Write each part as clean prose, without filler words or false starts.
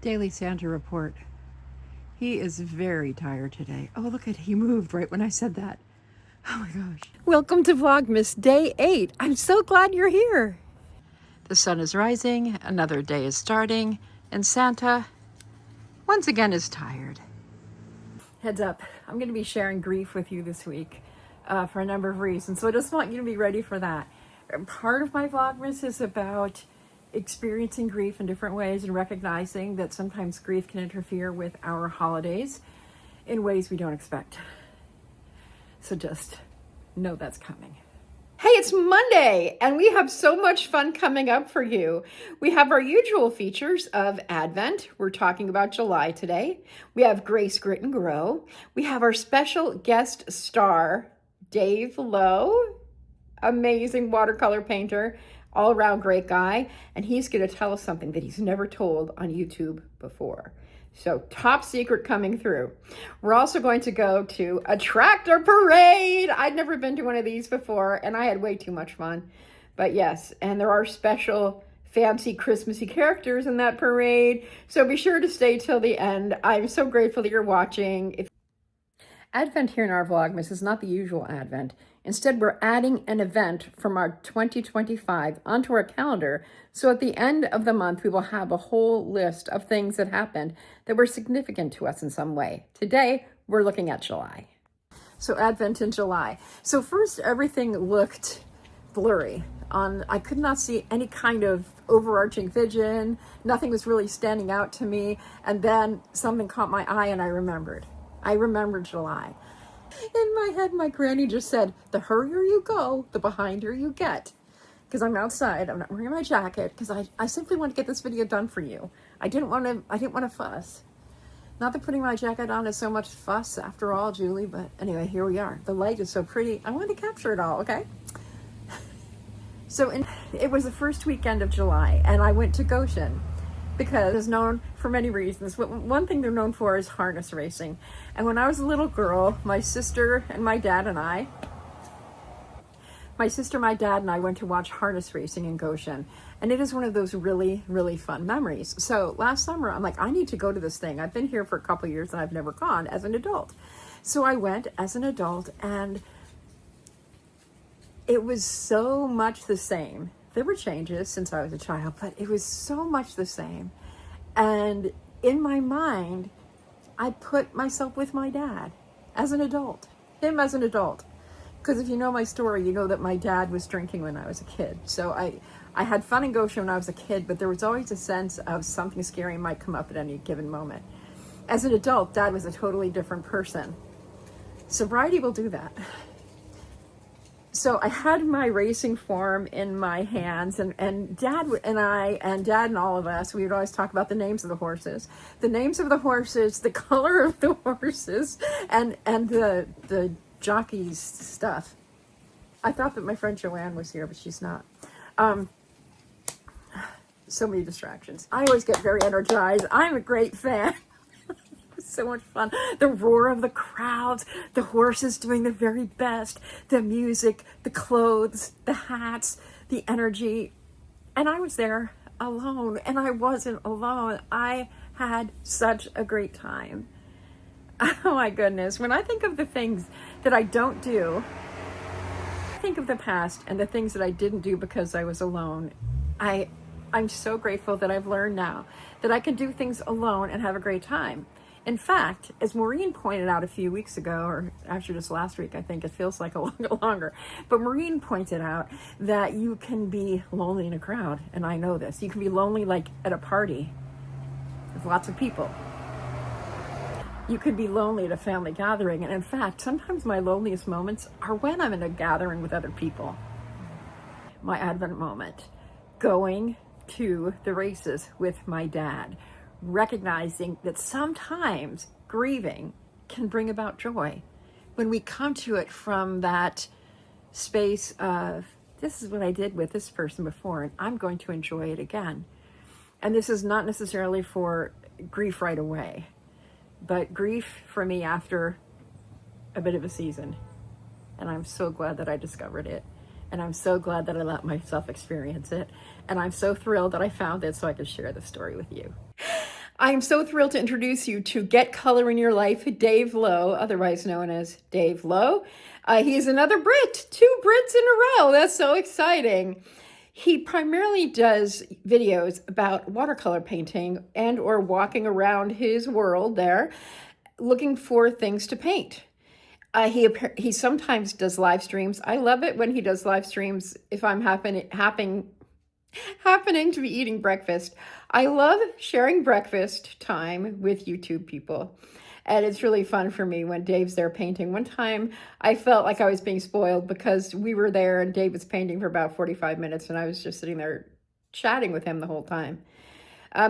Daily Santa report. He is very tired today. Oh, look at, he moved right when I said that. Oh my gosh. Welcome to Vlogmas Day 8. I'm so glad you're here. The sun is rising, another day is starting, and Santa, once again, is tired. Heads up, I'm going to be sharing grief with you this week for a number of reasons, so I just want you to be ready for that. Part of my Vlogmas is about experiencing grief in different ways and recognizing that sometimes grief can interfere with our holidays in ways we don't expect. So just know that's coming. Hey, it's Monday, and we have so much fun coming up for you. We have our usual features of Advent. We're talking about July today. We have Grace Grit and Grow. We have our special guest star, Dave Lowe, amazing watercolor painter, all-around great guy, and he's going to tell us something that he's never told on YouTube before. So top secret coming through. We're also going to go to a tractor parade. I'd never been to one of these before, and I had way too much fun. But yes, and there are special fancy Christmassy characters in that parade, so be sure to stay till the end. I'm so grateful that you're watching. Advent here in our Vlogmas is not the usual Advent. Instead, we're adding an event from our 2025 onto our calendar, so at the end of the month, we will have a whole list of things that happened that were significant to us in some way. Today, we're looking at July. So Advent in July. So first, everything looked blurry. I could not see any kind of overarching vision. Nothing was really standing out to me. And then something caught my eye and I remembered. I remembered July. In my head, my granny just said, the hurrier you go, the behinder you get. Because I'm outside, I'm not wearing my jacket, because I simply want to get this video done for you. I didn't want to fuss. Not that putting my jacket on is so much fuss after all, Julie, but anyway, here we are. The light is so pretty. I wanted to capture it all, okay? So it was the first weekend of July, and I went to Goshen, because it's known for many reasons. One thing they're known for is harness racing. And when I was a little girl, my sister, my dad and I went to watch harness racing in Goshen. And it is one of those really, really fun memories. So last summer, I'm like, I need to go to this thing. I've been here for a couple of years and I've never gone as an adult. So I went as an adult, and it was so much the same. There were changes since I was a child, but it was so much the same. And in my mind, I put myself with my dad as an adult, him as an adult. Because if you know my story, you know that my dad was drinking when I was a kid. So I had fun in Goshen when I was a kid, but there was always a sense of something scary might come up at any given moment. As an adult, Dad was a totally different person. Sobriety will do that. So I had my racing form in my hands, and Dad and all of us, we would always talk about the names of the horses, the color of the horses, and the jockey's stuff. I thought that my friend Joanne was here, but she's not. So many distractions. I always get very energized. I'm a great fan. So much fun. The roar of the crowds, the horses doing their very best, the music, the clothes, the hats, the energy. And I was there alone, and I wasn't alone. I had such a great time. Oh my goodness. When I think of the things that I don't do, I think of the past and the things that I didn't do because I was alone. I'm so grateful that I've learned now that I can do things alone and have a great time. In fact, as Maureen pointed out a few weeks ago, or actually just last week, I think it feels like a lot longer, but Maureen pointed out that you can be lonely in a crowd, and I know this. You can be lonely like at a party with lots of people. You could be lonely at a family gathering, and in fact, sometimes my loneliest moments are when I'm in a gathering with other people. My Advent moment, going to the races with my dad, recognizing that sometimes grieving can bring about joy. When we come to it from that space of, this is what I did with this person before, and I'm going to enjoy it again. And this is not necessarily for grief right away, but grief for me after a bit of a season. And I'm so glad that I discovered it. And I'm so glad that I let myself experience it. And I'm so thrilled that I found it so I could share this story with you. I'm so thrilled to introduce you to Get Color in Your Life, Dave Lowe, otherwise known as Dave Lowe. He's another Brit, 2 Brits in a row. That's so exciting. He primarily does videos about watercolor painting and or walking around his world there looking for things to paint. He sometimes does live streams. I love it when he does live streams if I'm happening to be eating breakfast. I love sharing breakfast time with YouTube people. And it's really fun for me when Dave's there painting. One time I felt like I was being spoiled because we were there and Dave was painting for about 45 minutes and I was just sitting there chatting with him the whole time.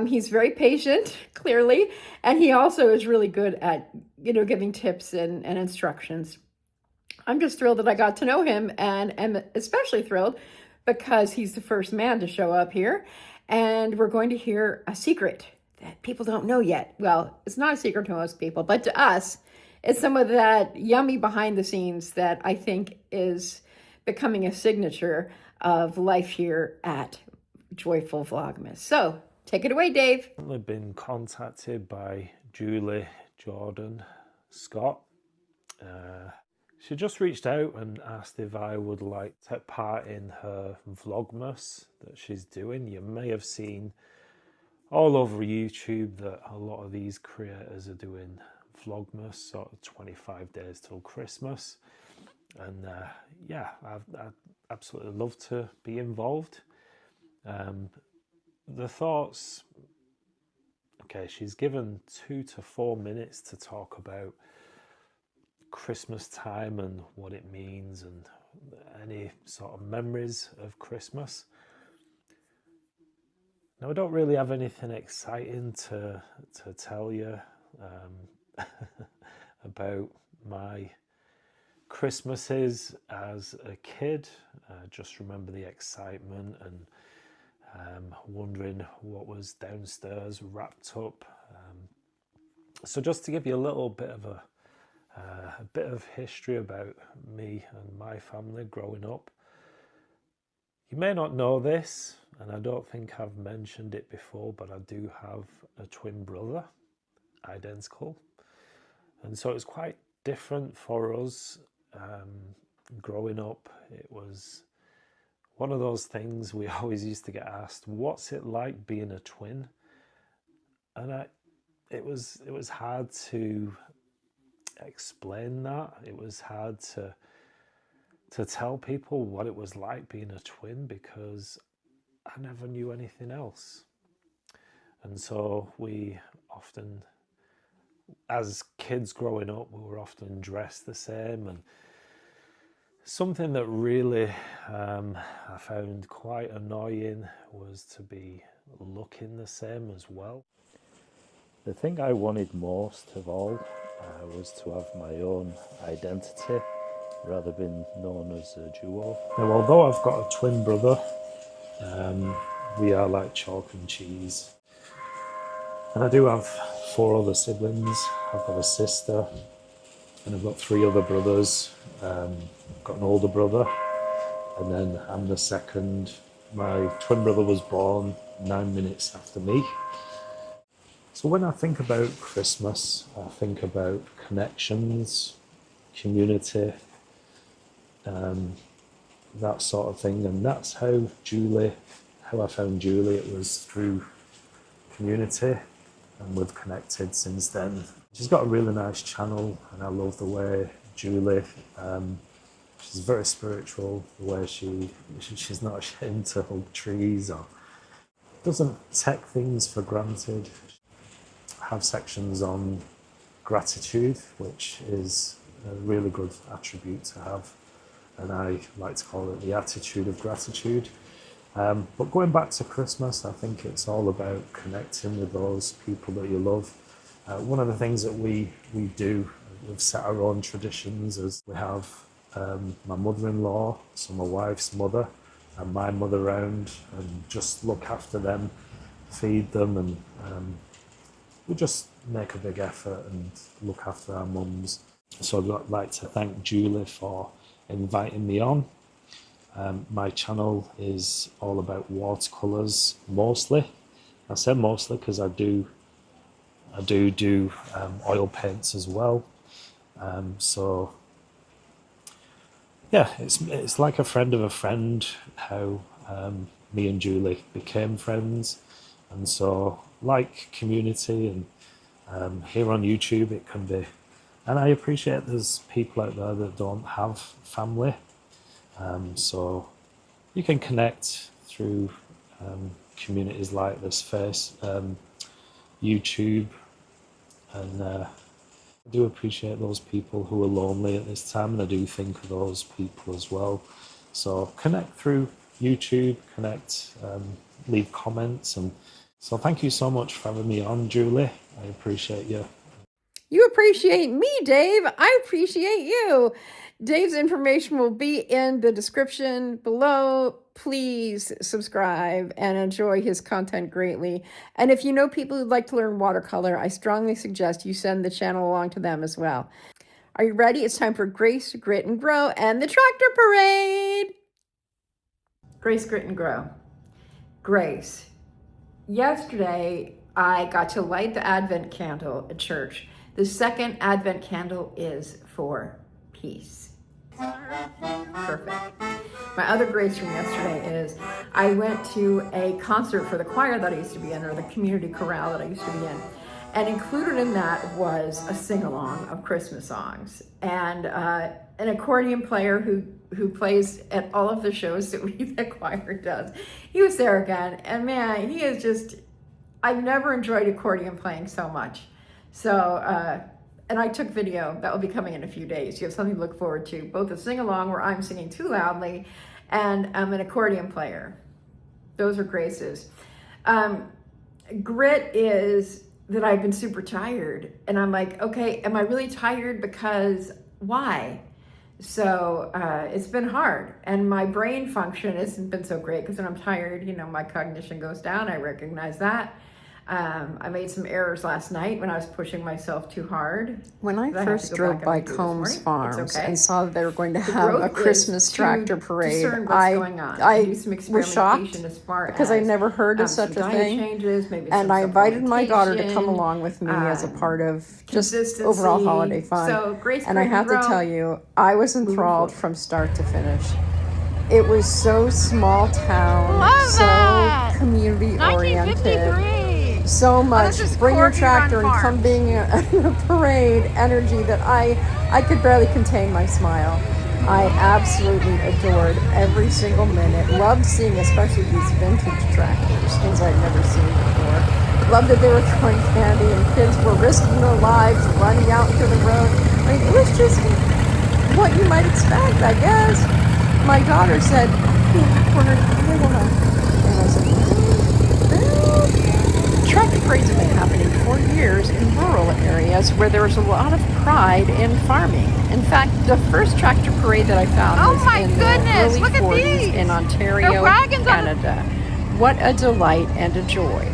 He's very patient, clearly, and he also is really good at, giving tips and instructions. I'm just thrilled that I got to know him, and am especially thrilled because he's the first man to show up here, and we're going to hear a secret that people don't know yet. Well, it's not a secret to most people, but to us, it's some of that yummy behind the scenes that I think is becoming a signature of life here at Joyful Vlogmas. So, take it away, Dave. I've been contacted by Julie Jordan Scott. She just reached out and asked if I would like to take part in her Vlogmas that she's doing. You may have seen all over YouTube that a lot of these creators are doing Vlogmas, sort of 25 days till Christmas. And yeah, I'd absolutely love to be involved. The thoughts, okay, she's given 2 to 4 minutes to talk about Christmas time and what it means and any sort of memories of Christmas. Now, I don't really have anything exciting to tell you about my Christmases as a kid. Just remember the excitement and wondering what was downstairs wrapped up. So just to give you a little bit of a bit of history about me and my family growing up. You may not know this, and I don't think I've mentioned it before, but I do have a twin brother, identical. And so it's quite different for us growing up. It was one of those things we always used to get asked, what's it like being a twin? And it was hard to explain that. It was hard to tell people what it was like being a twin because I never knew anything else. And so we often, as kids growing up, we were often dressed the same. And something that really I found quite annoying was to be looking the same as well. The thing I wanted most of all was to have my own identity rather than known as a duo. Now, although I've got a twin brother, we are like chalk and cheese. And I do have 4 other siblings. I've got a sister and I've got 3 other brothers. I've got an older brother and then I'm the second. My twin brother was born 9 minutes after me. So when I think about Christmas, I think about connections, community, that sort of thing. And that's how I found Julie. It was through community, and we've connected since then. She's got a really nice channel, and I love the way Julie, she's very spiritual, the way she's not ashamed to hug trees or doesn't take things for granted. I have sections on gratitude, which is a really good attribute to have, and I like to call it the attitude of gratitude. But going back to Christmas, I think it's all about connecting with those people that you love. One of the things that we do, we've set our own traditions, is we have my mother-in-law, so my wife's mother, and my mother around, and just look after them, feed them, and we just make a big effort and look after our mums. So I'd like to thank Julie for inviting me on. My channel is all about watercolors mostly. I say mostly because I do I do oil paints as well. So yeah, it's like a friend of a friend how me and Julie became friends, and so like community and here on YouTube it can be, and I appreciate there's people out there that don't have family, so you can connect through communities like this YouTube, and I do appreciate those people who are lonely at this time, and I do think of those people as well. So connect through YouTube, leave comments, and so thank you so much for having me on, Julie. I appreciate you. You appreciate me, Dave. I appreciate you. Dave's information will be in the description below. Please subscribe and enjoy his content greatly. And if you know people who'd like to learn watercolor, I strongly suggest you send the channel along to them as well. Are you ready? It's time for Grace, Grit, and Grow and the Tractor Parade. Grace, Grit, and Grow. Grace. Yesterday, I got to light the Advent candle at church. The second Advent candle is for peace. Perfect. My other grace from yesterday is I went to a concert for the choir that I used to be in, or the community chorale that I used to be in. And included in that was a sing-along of Christmas songs. And an accordion player who plays at all of the shows that the choir does. He was there again. And man, he is just, I've never enjoyed accordion playing so much. So, and I took video. That will be coming in a few days. You have something to look forward to. Both a sing-along where I'm singing too loudly and an accordion player. Those are graces. Grit is that I've been super tired. And I'm like, okay, am I really tired? Because why? So it's been hard. And my brain function hasn't been so great because when I'm tired, you know, my cognition goes down. I recognize that. I made some errors last night when I was pushing myself too hard. When I first drove by Combs Farms and saw that they were going to have a Christmas tractor parade, I was shocked because I never heard of such a thing. And I invited my daughter to come along with me as a part of just overall holiday fun. And I have to tell you, I was enthralled from start to finish. It was so small town, so community oriented. So much bring your tractor and come being in a parade energy that I could barely contain my smile. I absolutely adored every single minute. Loved seeing especially these vintage tractors, things I'd never seen before. Loved that they were throwing candy and kids were risking their lives running out into the road. I mean, it was just what you might expect, I guess. My daughter said, and I said, tractor parades have been happening for years in rural areas where there's a lot of pride in farming. In fact, the first tractor parade that I found was in the early 40s in Ontario, Canada. What a delight and a joy.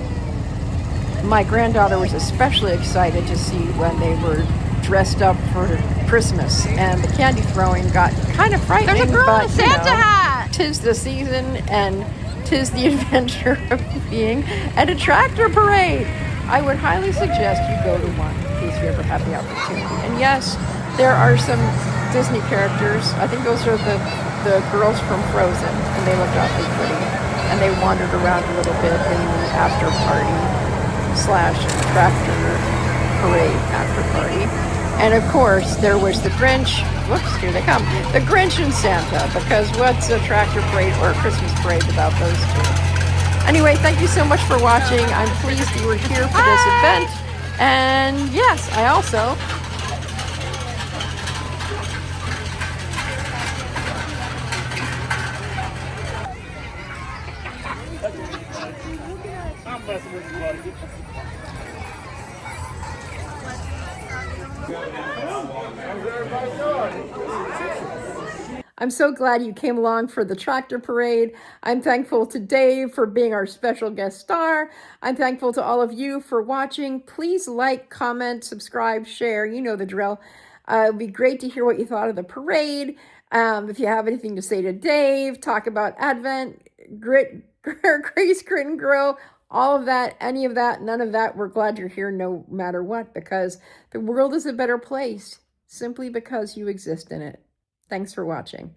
My granddaughter was especially excited to see when they were dressed up for Christmas, and the candy throwing got kind of frightening. There's a girl in a Santa hat! 'Tis the season, and 'tis the adventure of being at a tractor parade. I would highly suggest you go to one if you ever have the opportunity. And yes, there are some Disney characters. I think those are the girls from Frozen, and they looked awfully pretty. And they wandered around a little bit in the after party / tractor parade after party. And of course, there was the Grinch. Whoops, here they come. The Grinch and Santa, because what's a tractor parade or a Christmas parade without those two? Anyway, thank you so much for watching. I'm pleased you were here for this event. And yes, I also... I'm so glad you came along for the tractor parade. I'm thankful to Dave for being our special guest star. I'm thankful to all of you for watching. Please like, comment, subscribe, share. You know the drill. It'd be great to hear what you thought of the parade. If you have anything to say to Dave, talk about Advent, Grace, Grit, and Grow, all of that, any of that, none of that. We're glad you're here no matter what, because the world is a better place simply because you exist in it. Thanks for watching.